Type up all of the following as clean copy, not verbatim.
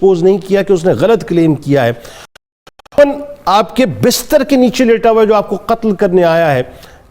Expose نہیں کیا کہ اس نے غلط کلیم کیا ہے. آپ کے بستر کے نیچے لیٹا ہوا جو آپ کو قتل کرنے آیا ہے،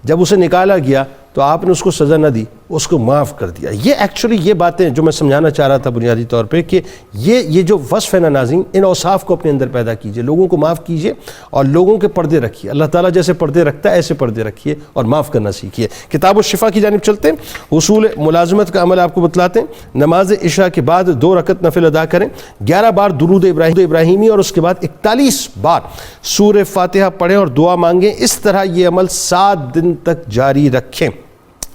جب اسے نکالا گیا تو آپ نے اس کو سزا نہ دی، اس کو معاف کر دیا. یہ ایکچولی یہ باتیں جو میں سمجھانا چاہ رہا تھا بنیادی طور پہ کہ یہ جو وصف ہے نا ناظرین، ان اوصاف کو اپنے اندر پیدا کیجئے، لوگوں کو معاف کیجئے اور لوگوں کے پردے رکھیے. اللہ تعالیٰ جیسے پردے رکھتا ہے ایسے پردے رکھیے اور معاف کرنا سیکھیے. کتاب الشفا کی جانب چلتے ہیں. حصول ملازمت کا عمل آپ کو بتلاتے ہیں. نماز عشاء کے بعد 2 رکعت نفل ادا کریں، 11 بار درود ابراہیمی اور اس کے بعد 41 بار سورہ فاتحہ پڑھیں اور دعا مانگیں. اس طرح یہ عمل 7 دن تک جاری رکھیں.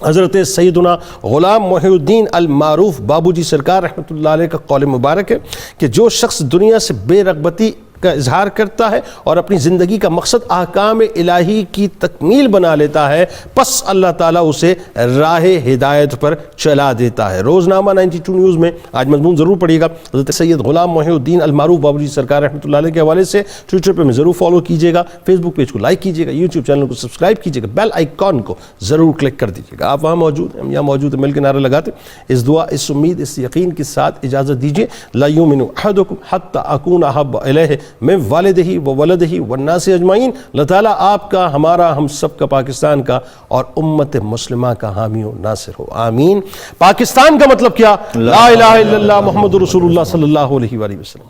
حضرت سیدنا غلام محی الدین المعروف بابو جی سرکار رحمۃ اللہ علیہ کا قول مبارک ہے کہ جو شخص دنیا سے بے رغبتی کا اظہار کرتا ہے اور اپنی زندگی کا مقصد احکام الہی کی تکمیل بنا لیتا ہے، پس اللہ تعالیٰ اسے راہ ہدایت پر چلا دیتا ہے. روزنامہ 92 نیوز میں آج مضمون ضرور پڑھیے گا. حضرت سید غلام محی الدین المعروف بابو جی سرکار رحمۃ اللہ علیہ کے حوالے سے. ٹویٹر پہ میں ضرور فالو کیجیے گا، فیس بک پیج کو لائک کیجیے گا، یوٹیوب چینل کو سبسکرائب کیجیے گا، بیل آئیکن کو ضرور کلک کر دیجیے گا. آپ وہاں موجود ہیں، ہم یہاں موجود ہیں، مل کے نعرہ لگاتے. اس دعا، اس امید، اس یقین کے ساتھ اجازت دیجیے. لا یؤمن احدکم حتی اکون احب الیہ من والدہ وولدہ والناس اجمعین. اللہ تعالیٰ آپ کا، ہمارا، ہم سب کا، پاکستان کا اور امت مسلمہ کا حامی و ناصر ہو. آمین. پاکستان کا مطلب کیا؟ لا الہ الا اللہ محمد رسول اللہ صلی اللہ علیہ وآلہ وسلم.